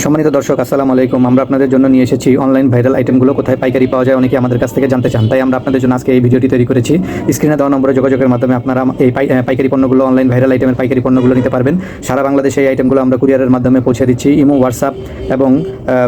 সম্মানিত দর্শক, আসসালামু আলাইকুম। আমরা আপনাদের জন্য নিয়ে এসেছি অনলাইন ভাইরাল আইটেমগুলো কোথায় পাইকারি পাওয়া যায়, অনেকে আমাদের কাছ থেকে জানতে চান। তাই আমরা আপনাদের জন্য আজকে এই ভিডিওটি তৈরি করেছি। স্ক্রিনে দেওয়া নম্বরে যোগাযোগের মাধ্যমে আপনারা এই পাইকারি পণ্যগুলো, অনলাইন ভাইরাল আইটেমের পাইকারি পণ্যগুলো নিতে পারবেন। সারা বাংলাদেশে এই আইটেমগুলো আমরা কুরিয়ারের মাধ্যমে পৌঁছে দিচ্ছি। ইমো, হোয়াটসঅ্যাপ এবং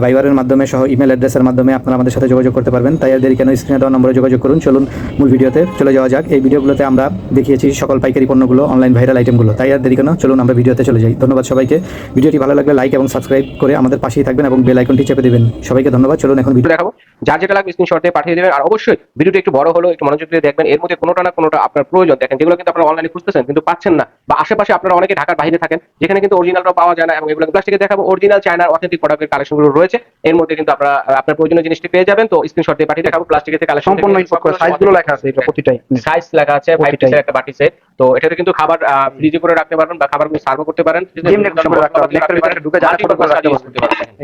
ভাইবারের মাধ্যমে সহ ইমেল অ্যাড্রেসের মাধ্যমে আপনারা আমাদের সাথে যোগাযোগ করতে পারবেন। তাই আর দেরি কেন, স্ক্রিনে দেওয়া নম্বরে যোগাযোগ করুন। চলুন মূল ভিডিওতে চলে যাওয়া যাক। এই ভিডিওগুলোতে আমরা দেখিয়েছি সকল পাইকারি পণ্যগুলো, অনলাইন ভাইরাল আইটেমগুলো। তাই আর দেরি কেন, চলুন আমরা ভিডিওতে চলে যাই। ধন্যবাদ সবাইকে। ভিডিওটি ভালো লাগলে লাইক এবং সাবস্ক্রাইব করে আমাদের পাশেই থাকবেন এবং বেল আইকনটি চেপে দিবেন। সবাইকে ধন্যবাদ। চলুন এখন ভিডিও দেখাবো। যার যেটা লাগবে স্ক্রিনশট দিয়ে পাঠিয়ে দেবেন। আর অবশ্যই ভিডিওটি একটু বড় হলো, একটু মনোযোগ দিয়ে দেখবেন। এর মধ্যে কোনোটা না কোনোটা আপনার প্রয়োজন। দেখেন, যেগুলো কিন্তু আপনারা অনলাইনে খুঁজতেছেন কিন্তু পাচ্ছেন না, বা আশেপাশে আপনারা অনেকে ঢাকার বাইরে থাকেন যেখানে কিন্তু অরিজিনালটাও পাওয়া যায় না, এবং এগুলো প্লাস্টিকে দেখাবো অরিজিনাল চায়নার অথেন্টিক প্রোডাক্টের কালেকশনগুলো রয়েছে। এর মধ্যে কিন্তু আপনারা আপনার প্রয়োজনীয় জিনিসটি পেয়ে যাবেন। তো স্ক্রিনশট দিয়ে পাঠিয়ে দেখাবো। প্লাস্টিকের থেকে কালেকশন সম্পূর্ণ ইনফো করে সাইজগুলো লেখা আছে, এটা প্রতিটাই সাইজ লেখা আছে। 5 পিসের একটা বাটি সেট। তো এটাতে কিন্তু খাবার ফ্রিজে করে রাখতে পারবেন বা খাবারগুলো সার্ভ করতে পারেন। যেমনি খুশি করে রাখতে পারবেন, নেকটার ভিতরে ঢুকে জায়গা ছোট করে রাখতে পারবেন।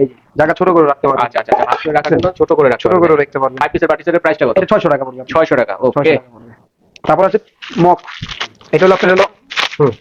এই জায়গা ছোট করে রাখতে পারবেন। আচ্ছা আচ্ছা, ভাগ করে রাখার জন্য ছোট করে ছোট করে রাখতে পারবেন। 5 পিসের বাটি সেটের প্রাইসটা কত? এটা 600 টাকা পড়বে। 600 টাকা। ওকে। তারপর আছে মগ। এটা হলো আপনার হলো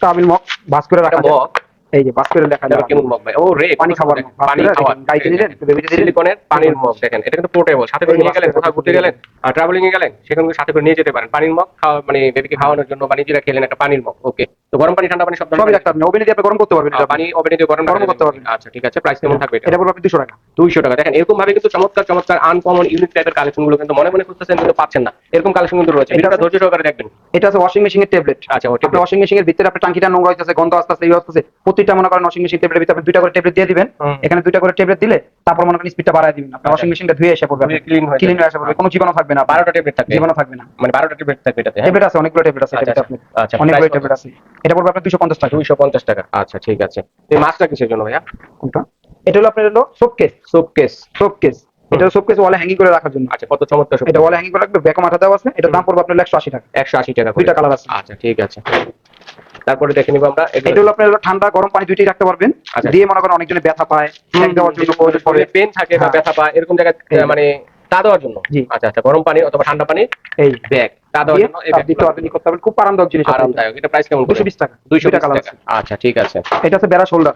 টাবিল মগ, বাস করে রাখা যায়। মগ, এই যে বাস করে লেখা যায় কেমন মগ ভাই? ও রে, পানি খাবার, পানি খাওয়ার গাইতে দিলেন, একটু বেবিতে দিলেন। সিলিকনের পানির মগ। দেখেন, এটা কিন্তু পোর্টেবল। সাথে করে নিয়ে গেলেন, কোথাও ঘুরতে গেলেন আর ট্রাভেলিং এ গেলেন, সেখানে সাথে করে নিয়ে যেতে পারেন। পানির মগ খাওয়া মানে বেবিকে খাওয়ানোর জন্য বা নিজেরা খেলেন, একটা পানির মগ। ওকে। তো গরম পানি, ঠান্ডা পানি সব সবই রাখতে পারবেন। ওভেনে দিয়ে আপনি গরম করতে পারবেন। এটা পানি ওভেনে দিয়ে গরম করতে পারবেন। আচ্ছা ঠিক আছে। প্রাইস কেমন থাকবে এটা? এটা পড়বে আপনি 200 টাকা। 200 টাকা। দেখেন, এরকম ভাবে কিন্তু চমৎকার চমৎকার আনকমন ইউনিক টাইপের কালেকশন গুলো কিন্তু মনে মনে খুঁজতেছেন কিন্তু পাচ্ছেন না, এরকম কালেকশন কিন্তু রয়েছে। এটা ধৈর্য সহকারে দেখবেন। এটা আছে ওয়াশিং মেশিনের ট্যাবলেট। আচ্ছা, আপনি ওয়াশিং মেশিনের ভিতরে আপনি টাঙ্কিটা নোংরা হইতাছে, গন্ধ আসতেছে, এই আসতেছে, প্রতিটা মনে করেন ওয়াশিং মেশিন ট্যাবলেটের ভিতরে আপনি 2টা করে ট্যাবলেট দিয়ে দিবেন। এখানে 2টা করে ট্যাবলেট দিলে তারপর মনে করেন স্পিডটা বাড়ায় দিবেন। আপনার ওয়াশিং মেশিনটা ধুয়ে এসে পড়বে, ক্লিন হয়ে এসে পড়বে, কোনো জীবাণু থাকবে না। 12টা ট্যাবলেট থাকবে। জীবাণু থাকবে না, মানে 12টা ট্যাবলেট থাকবে এটাতে। ট্যাবলেট আছে, অনেকগুলো ট্যাবলেট আছে এটাতে। আপনি আচ্ছা, অনেকগুলো ট্যাবলেট আছে। এটা পড়বে আপনার 250 টাকা। 250 টাকা। আচ্ছা ঠিক আছে। এই মাছটা কিসের জন্য ভাইয়া? কোনটা? এটা হলো আপনার হলো শোকেস। শোকেস এটা শোকেস ওয়ালে হ্যাঙ্গিং করে রাখার জন্য। আচ্ছা, কত চমৎকার। এটা ওয়ালে হ্যাঙ্গিং করে রাখবে, ব্যাকও মাথা দেওয়া আছে। এটা দাম পড়বে আপনার 180 টাকা। 180 টাকা। 2টা কালার আছে। আচ্ছা ঠিক আছে। তারপরে দেখে নিব আমরা। এটা হলো আপনার ঠান্ডা গরম পানি দুইটাই রাখতে পারবেন। দিয়ে মনে করেন অনেকজনে ব্যথা পায়, সেক দেওয়ার জন্য প্রয়োজন পড়ে, পেন থাকে বা ব্যথা পায়, এরকম জায়গায় মানে তা দেওয়ার জন্য। আচ্ছা আচ্ছা, গরম পানি অথবা ঠান্ডা পানি এই ব্যাগ তা দেওয়ার জন্য এই ব্যাগ আপনি করতে পারবেন। খুব আরামদায়ক জিনিস, আরামদায়ক। এটা প্রাইস কেমন? 220 টাকা। 220 টাকা টাকা। আচ্ছা ঠিক আছে। এটা আছে ব্রাশ হোল্ডার।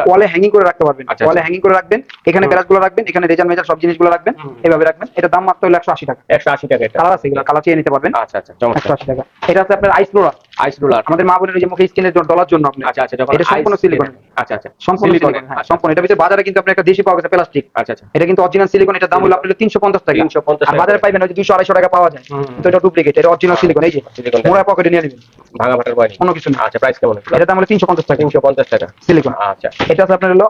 ওয়ালে হ্যাঙ্গিং করে রাখতে পারবেন। ওয়ালে হ্যাঙ্গিং করে রাখবেন, এখানে ব্রাশগুলো রাখবেন, এখানে রেজার মেজার সব জিনিসগুলো রাখবেন, এইভাবে রাখবেন। এটা দাম মাত্র 180 টাকা। 180 টাকা। এটা কালার আছে, এগুলো কালার চেয়ে নিতে পারবেন। আচ্ছা আচ্ছা, চমৎকার। 180 টাকা। এটা আছে আপনার আইস রোলার। আমাদের মা বোনের যে মুখে স্কিনের জন্য ডলার জন্য আপনি। আচ্ছা আচ্ছা, এটা সম্পূর্ণ সিলিকন। আচ্ছা আচ্ছা, সম্পূর্ণ সিলিকন। হ্যাঁ সম্পূর্ণ। এটা ভিতরে বাজারে কিন্তু আপনি একটা দেশি পাওয়া গেছে প্লাস্টিক। আচ্ছা আচ্ছা, এটা কিন্তু অরিজিনাল সিলিকন। এটা দাম হলো আপনার 350 টাকা। 350 আর বাজারে পাইবেন ওই যে 200-250 টাকা পাওয়া যায়, তো এটা ডুপ্লিকেট। এটা অরিজিনাল সিলিকন। এই যে মোড়া পকেটে নিয়ে নেবেন, ভাঙা ফাটার ভয় নেই, কোনো কিছু না। আচ্ছা, প্রাইস কেমন? এটা দাম হলো 350 টাকা। 350 টাকা সিলিকন। আচ্ছা। এটা আছে আপনার হলো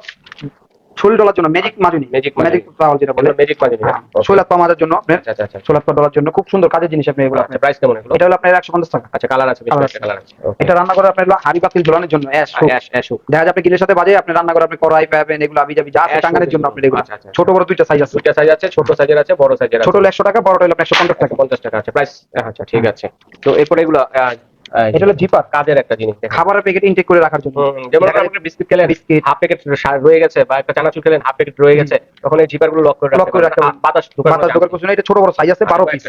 শরীর ডলার জন্য ম্যাজিক মাজুনি। ম্যাজিক পাওয়ার যেটা বলে, ম্যাজিক মাজুনি। শরীর পা মাজার জন্য আপনার। আচ্ছা আচ্ছা, শরীর পা ডলার জন্য খুব সুন্দর কাজের জিনিস আপনি এগুলো। আচ্ছা, প্রাইস কেমন এগুলো? এটা হলো আপনার 150 টাকা। আচ্ছা, কালার আছে, বেশ কয়েকটা কালার আছে। এটা রান্না করে আপনার হলো হাড়ি পাতিল ঝোলানোর জন্য। অ্যাশ দেখা যায় আপনি গ্রিলের সাথে বাজে আপনি রান্না করে আপনি কড়াই পাবেন, এগুলো আবি যাবি যা আছে টাঙ্গানোর জন্য আপনি এগুলো। ছোট বড় দুইটা সাইজ আছে। দুইটা সাইজ আছে, ছোট সাইজের আছে, বড় সাইজের আছে। ছোট হলো 100 টাকা, বড়টা হলো 150 টাকা। 50 টাকা। আচ্ছা, প্রাইস। আচ্ছা ঠিক আছে। তো এরপর এগুলো এটা হলো জিপার, কাজের একটা জিনিস, খাবারের প্যাকেট ইনটেক করে রাখার জন্য। যেমন আপনি বিস্কিট খেলেন, বিস্কিট হাফ প্যাকেট রয়ে গেছে, বা একটা চানাচুর খেলেন হাফ প্যাকেট রয়ে গেছে, তখন এই জিপার গুলো লক করে রাখতে পারেন। বাতাস ঢোকার কিছু না। এটা ছোট বড় সাইজ আছে, 12 পিস।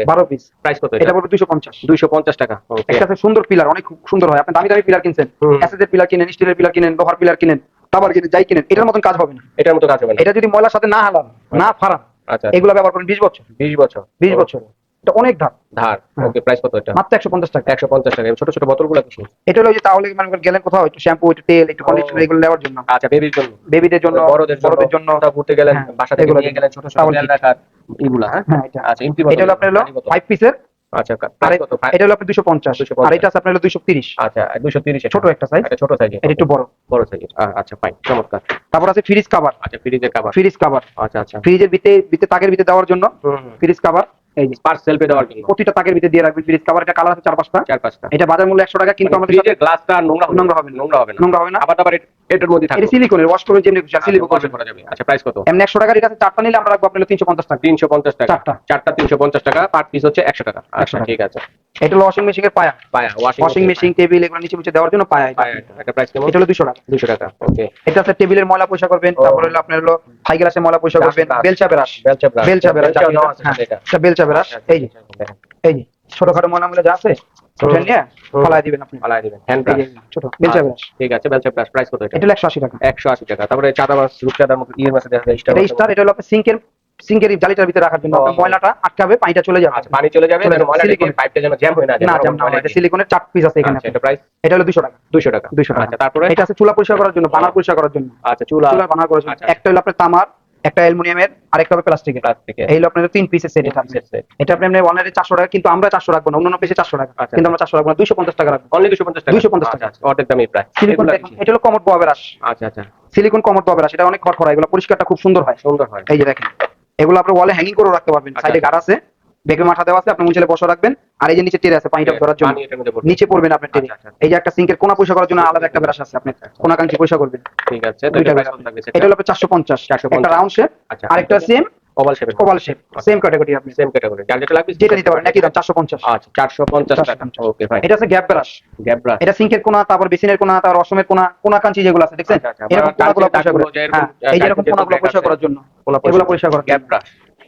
12 পিস। প্রাইস কত? এটা পড়বে 250। 250 টাকা। ওকে। এটা আছে সুন্দর পিলার, অনেক সুন্দর হয়। আপনি দামি দামি পিলার কিনছেন, এসএসের পিলার কিনেন, স্টিলের পিলার কিনেন, লোহার পিলার কিনেন, টাবার কিনেন, যাই কিনেন, এটার মতন কাজ হবে না। এটার মতো কাজ হবে না। এটা যদি ময়লার সাথে না হালান, না ফাড়ান, আচ্ছা, এগুলো ব্যবহার করেন 20 বছর। 20 বছর। 20 বছর। এটা অনেক ধার। ওকে, প্রাইস কত এটা? মাত্র 150 টাকা। 150 টাকা। ছোট ছোট বোতলগুলো কি? এটা হলো যে তাহলে মানে গেলেন কোথাও একটু শ্যাম্পু, একটু তেল, একটু কন্ডিশনার, এগুলো নেওয়ার জন্য। আচ্ছা, বেবির জন্য, বেবিদের জন্য, বড়দের জন্য, ঘুরতে গেলেন, বাসা থেকে নিয়ে গেলেন, ছোট ছোট তেল রাখার এগুলা। হ্যাঁ এটা। আচ্ছা, এমটি এটা হলো আপনার হলো 5 পিসের। আচ্ছা, প্রাইস কত? এটা হলো আপনার 250। আর এটা আছে আপনার হলো 230। আচ্ছা, 230। ছোট একটা সাইজ। এটা ছোট সাইজ, এটা একটু বড় সাইজ। আচ্ছা, ফাইন, চমৎকার। তারপর আছে ফ্রিজ কভার। আচ্ছা, ফ্রিজের কভার। আচ্ছা আচ্ছা, ফ্রিজের ভিতরে তাকের ভিতরে দেওয়ার জন্য ফ্রিজ কভার। এই যে পার্সেল পে দেওয়ার জন্য প্রতিটা তাকের ভিতরে দিয়ে রাখবেন ফ্রিজ কভার। এটা কালার আছে 4-5টা। এটা বাজার মূল্য 100 টাকা, কিন্তু আমাদের সাথে গ্লাসটা নোংরা হবে না। আবার এটার মধ্যে থাকে, এটা সিলিকনের, ওয়াশ করে যেমনি সিলিকন করা যাবে। আচ্ছা, প্রাইস কত? এমনি 100 টাকা। এটা 4টা নিলে আমরা রাখবো আপনার 350 টাকা। 350 টাকা। চারটা 350 টাকা, পার পিস হচ্ছে 100 টাকা। আচ্ছা ঠিক আছে। এটা হলো ওয়াশিং মেশিনের পায়া। ওয়াশিং মেশিন, টেবিল, এগুলো নিচে মুছে দেওয়ার জন্য পায়া। এটা প্রাইস কেমন? এটা হলো 200 টাকা। 200 টাকা। ওকে। এটা আছে টেবিলের ময়লা পরিষ্কার করবেন। তারপর হলো আপনার হলো হাই গ্লাসে ময়লা পরিষ্কার করবেন। বেলচা ব্রাশ। এটা বেলচা ব্রাশ। এই যে ছোটখাটো ময়লা ময়লা যা আছে ওটা নিয়ে ফালাই দিবেন আপনি, ফালাই দিবেন হ্যান্ড এই যে ছোট বেলচা ব্রাশ, ঠিক আছে বেলচা ব্রাশ প্রাইস কত এটা এটা হলো 180 টাকা। 180 টাকা। তারপরে চাঁদা মাছ রূপচাঁদার মতো ইয়ের মাছে দেখা যায় এটা স্টার, এটা হলো আপনার সিঙ্কের জালিটার ভিতরে রাখার জন্য, আপনার ময়লাটা আটকাবে, পানিটা চলে যাবে। আচ্ছা পানি চলে যাবে যেন ময়লাটা পাইপটা যেন জ্যাম হয় না না জ্যাম না হয়। এটা সিলিকনের 4 পিস আছে এখানে। এটা প্রাইস এটা হলো 200 টাকা। 200 টাকা 200 টাকা। আচ্ছা তারপরে এটা আছে চুলা পরিষ্কার করার জন্য, বানার পরিষ্কার করার জন্য। আচ্ছা চুলা বানার করার জন্য একটা হলো আপনার তামার, একটা অ্যালুমিনিয়ামের, আর একটা হবে প্লাস্টিকের। এই হলো আপনার 3 পিসের সেট। এটা আপনি অনলাইনে 400 টাকা, কিন্তু আমরা 400 রাখবো না, অন্যান্য পেজে 400 টাকা, কিন্তু আমরা 400 রাখবো না, 250 টাকা রাখবো। অনলি 250 টাকা 250 টাকা। আচ্ছা অর্ধেক দামই প্রায়। সিলিকন, এটা হলো কমোড বোয়া ব্রাশ। আচ্ছা আচ্ছা সিলিকন কমোড বোয়া ব্রাশ, এটা অনেক খড়খড়া, এগুলো পরিষ্কারটা খুব সুন্দর হয়। সুন্দর হয়। এই যে দেখেন, এগুলো আপনি ওয়ালে হ্যাঙ্গিং করে রাখতে পারবেন। সাইডে গাড় আছে, বেগে মাথা দেওয়া আছে, আপনি মুছলে বসা রাখবেন। আর এই যে নিচে টেরে আছে পানিটা ধরার জন্য, নিচে পড়বেন আপনি টেরে। এই যে একটা সিঙ্কের কোনা পরিষ্কার করার জন্য আলাদা একটা ব্রাশ আছে, আপনি কোনা কাঞ্চি পরিষ্কার করবেন। ঠিক আছে তো এটা প্রাইস কত থাকবে সেটা? এটা হলো আপনার 450, একটা রাউন্ড শেপ, আর একটা same oval shape. Same category, আপনি সেম ক্যাটাগরি যার যেটা লাগবে যেটা নিতে পারেন, একই দাম 450। আচ্ছা 450 টাকা। ওকে ভাই। এটা আছে গ্যাপ ব্রাশ। গ্যাপ ব্রাশ, এটা সিঙ্কের কোনা, তারপর বেসিনের কোনা, তারপর ওয়াশরুমের কোনা, কোনা কাঞ্চি যেগুলো আছে দেখছেন, এরকম কোনাগুলো পরিষ্কার করে, এই যে এরকম কোনাগুলো পরিষ্কার করার জন্য, এগুলো পরিষ্কার করার গ্যাপ ব্রাশ।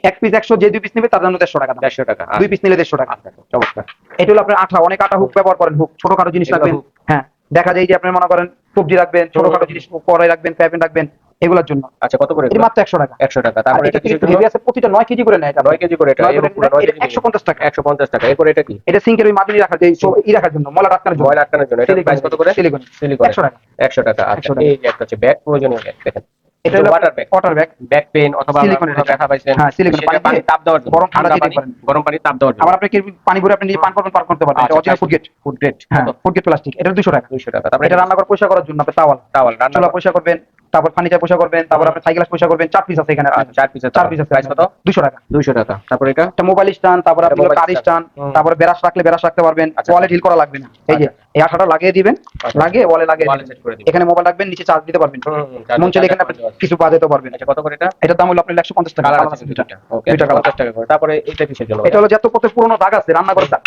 এক পিস 100, যে 2 পিস নেবে তার জন্য 150 টাকা দাম। 150 টাকা। 2 পিস নিলে 150 টাকা। আচ্ছা চমৎকার। এটা হলো আপনার আঠা, অনেক আঠা হুক ব্যবহার করেন, হুক ছোটখাটো জিনিস রাখবেন। হ্যাঁ, দেখা যায় যে আপনি মনে করেন সবজি রাখবেন, ছোটখাটো জিনিস কড়াই রাখবেন, প্যাপেন রাখবেন, এগুলোর জন্য। আচ্ছা কত করে? এটা মাত্র 100 টাকা। 100 টাকা। তারপরে এটা কিছু হেভি আছে, প্রতিটা 9 কেজি করে নেয়। এটা 9 কেজি করে, এটা 150 টাকা। 150 টাকা। এরপর এটা কি? এটা সিঙ্কের ওই মাজনি রাখার, এই রাখার জন্য, ময়লা আটকানোর জন্য। ময়লা আটকানোর জন্য। এটা প্রাইস কত করে? সিলিকন 100 টাকা। 100 টাকা। আচ্ছা এই যে একটা হচ্ছে ব্যাগ, প্রয়োজনীয় ব্যাগ দেখেন। এটা হলো ওয়াটার ব্যাগ, ব্যাক পেন অথবা সিলিকনের দেখা পাইছেন। হ্যাঁ, সিলিকন পানি তাপ দেওয়ার জন্য, গরম ঠান্ডা দিতে পারেন, গরম পানি তাপ দেওয়ার জন্য। আবার আপনি কি পানি ভরে আপনি নিজে পান করবেন, পার করতে পারবেন। এটা অরিজিনাল ফুড গ্রেড। হ্যাঁ, ফুড গ্রেড প্লাস্টিক। এটা 200 টাকা। 200 টাকা। তারপরে এটা রান্না করে পরিষ্কার করার জন্য, আপনি তাওয়াল রান্না পরিষ্কার করবেন, তারপর ফার্নিচার পরিষ্কার করবেন, তারপর আপনি সাইকেল পরিষ্কার করবেন। 4 পিস আছে এখানে। 4 পিস আছে। প্রাইস কত? 200 টাকা। 200 টাকা। তারপর এটা একটা মোবাইল স্ট্যান্ড, তারপর আপনি কার স্ট্যান্ড, তারপর ব্রাশ রাখলে ব্রাশ রাখতে পারবেন। ওয়ালে ঢিল করা লাগবে না। এই যে এই আঠাটা লাগিয়ে দিবেন, লাগিয়ে ওয়ালে লাগিয়ে এখানে মোবাইল রাখবেন, নিচে চার্জ দিতে পারবেন। মন চাইলে এখানে কিছু বাজাতে পারবেন। এটা কত করে এটা? এটার দাম হলো আপনার 150 টাকা। কালার আছে দুইটা। ওকে 150 টাকা করে। তারপরে এটা কিসের জন্য? এটা হলো যত কত পুরনো দাগ আছে রান্না করে দাগ,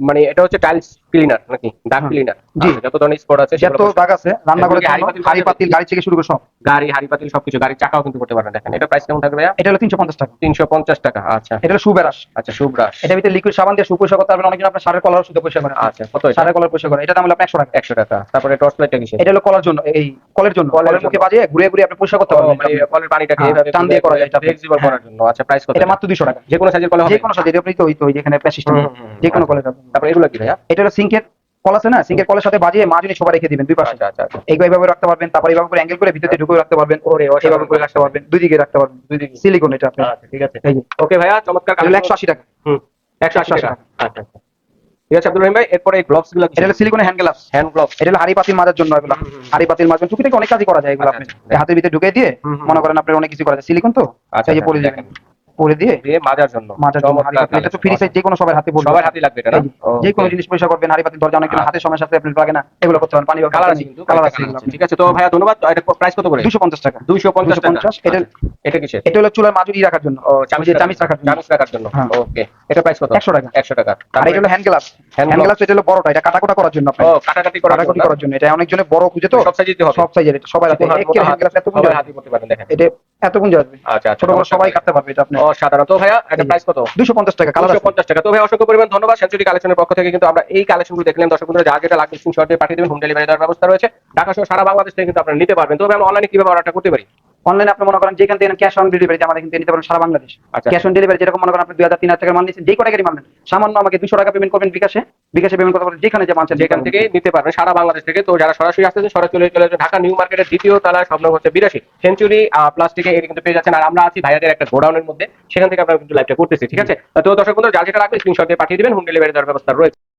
মানে এটা হচ্ছে টাইলস ক্লিনার নাকি দাগ ক্লিনার? জি, যত ধরনের স্পট আছে যত দাগ আছে রান্না করে, হাড়ি পাতিল গাড়ি থেকে শুরু করে সব, গাড়ি হাড়ি পাতিল সবকিছু, গাড়ির চাকাও কিন্তু করতে পারেন। দেখেন এটা প্রাইস কেমন থাকবে ভাইয়া? এটা হলো 350 টাকা। 350 টাকা। আচ্ছা এটা হলো সুব্রাশ। আচ্ছা সুব্রাশ। এটা ভিতরে লিকুইড সাবান দিয়ে পরিষ্কার করতে পারবেন। অনেকজন আপনার সারের কলার সুতো পরিষ্কার করে। আচ্ছা কত এটা? সারের কলার পরিষ্কার করে, এটা দাম হলো আপনার 100 টাকা। 100 টাকা। তারপরে টর্চ লাইটটা কিসের? এটা হলো কলার জন্য, এই কলের জন্য, কলের মুখে বাজিয়ে ঘুরে ঘুরে আপনি পরিষ্কার করতে পারবেন। মানে কলের পানিটাকে এইভাবে টান দিয়ে করা যায়, এটা ফ্লেক্সিবল করার জন্য। আচ্ছা প্রাইস কত? এটা মাত্র 200 টাকা। যে কোনো সাইজের কল হবে? যে কোনো সাইজের, আপনি তো ওই যেখানে প্যাচ সিস্টেম, যে কোনো কলের। তারপরে এগুলো কি ভাইয়া? এটা হলো সিঙ্কের কল আছে না, সিঙ্কের কলের সাথে বাজিয়ে মাজনি সবাই রেখে দিবেন দুই পাশে। আচ্ছা আচ্ছা। এইভাবে রাখতে পারবেন, তারপর এইভাবে করে অ্যাঙ্গেল করে ভিতরে ঢুকে রাখতে পারবেন, এইভাবে করে রাখতে পারবেন, দুই দিকে রাখতে পারবেন, দুই দিকে সিলিকন। এটা আপনি আচ্ছা ঠিক আছে। এই যে ওকে ভাইয়া চমৎকার। 180 টাকা। 180 টাকা। আচ্ছা ঠিক আছে আব্দুল রহিম ভাই। এরপরে এই গ্লোভস গুলো, এটা হলো সিলিকনের হ্যান্ড গ্লাভস। Hand gloves. এটা হলো হাড়ি পাতিল মাজার জন্য। এগুলো হাড়ি পাতিল মাজবেন, টুকিটাকি অনেক কাজই করা যায় এগুলো। আপনি হাতের ভিতরে ঢুকে দিয়ে মনে করেন আপনার অনেক কিছু করা যায়। সিলিকন তো এই যে পরে দিবেন, পরে দিয়ে মাজার জন্য। এটা তো ফ্রি সাইজ, যে কোনো সবার হাতে পড়বে, সবার হাতে লাগবে এটা না? যে কোনো জিনিস পরিষ্কার করবেন, হাড়ি পাতিল দরজা অনেকজন হাতে সমস্যা আছে, আপনি লাগে না, এগুলো করতে পারেন। পানি কালার আছে কিন্তু, কালার আছে। ঠিক আছে তো ভাইয়া ধন্যবাদ। এটা প্রাইস কত করে? 250 টাকা। 250 টাকা। এটা কিসের? এটা হলো চুলার মাজুরি রাখার জন্য, চামিচ রাখার জন্য। চামিচ রাখার জন্য। ওকে এটা প্রাইস কত? 100 টাকা। 100 টাকা। আর এটা হলো হ্যান্ড গ্লাভস। হ্যান্ড গ্লাভস এটা হলো বড়টা, এটা কাটাকুটা করার জন্য। আপনি কাটাকাটি করার জন্য। এটা অনেকজনের বড় খুঁজে তো, সব সাইজের হবে, সব সাইজের। এটা সবাই হাতে একের হ্যান্ড গ্লাভস এত গুঞ্জা হাতে করতে পারেন। দেখেন এটা এত গুঞ্জা আসবে। আচ্ছা ছোট বড় সবাই কাটতে পারবে এটা। আপনি সাধারণত ভাইয়া এটা প্রাইস কত? 250 টাকা। 250 টাকা। তো ভাই অসংখ্য পরিমাণ ধন্যবাদ। সেঞ্চুরি কালেকশনের পক্ষ থেকে কিন্তু আমরা এই কালেকশনগুলো দেখলেন। দর্শক বন্ধুরা যা যেটা লাগবে স্ক্রিনশট দিয়ে পাঠিয়ে দেবেন। হোম ডেলিভারি দেওয়ার ব্যবস্থা রয়েছে। ঢাকা সহ সারা বাংলাদেশ থেকে কিন্তু আপনারা নিতে পারবেন। তবে আমরা অনলাইনে কিভাবে অর্ডারটা করতে পারি? অনলাইনে আপনি মনে করেন যেখান থেকে ক্যাশ অন ডেলিভারি আমাদের কিন্তু নিতে পারবেন সারা বাংলাদেশ। ক্যাশ অন ডেলিভারি যেরকম মনে করেন আপনি 2000-3000 টাকার মাল নিচ্ছেন, যে কটা গাড়ি মাল নেন, সামান্য আমাকে 200 টাকা পেমেন্ট করবেন বিকাশে পেমেন্ট করতে পারবেন। যেখানে যে মাল চান যেখান থেকে নিতে পারবেন সারা বাংলাদেশ থেকে। তো যারা সরাসরি আসতেছেন সরাসরি চলে যাবেন ঢাকা নিউ মার্কেটের দ্বিতীয় তলায়, শপ নম্বর হচ্ছে 82, সেঞ্চুরি প্লাস্টিকে এটা কিন্তু পেয়ে যাচ্ছেন। আর আমরা আছি ভাইয়াদের একটা গোডাউনের মধ্যে, সেখান থেকে আমরা কিন্তু লাইভটা করতেছি। ঠিক আছে তো দর্শক বন্ধুরা যা যেটা লাগবে স্ক্রিনশট দিয়ে পাঠিয়ে দিবেন। হোম ডেলিভারি দেওয়ার ব্যবস্থা রয়েছে।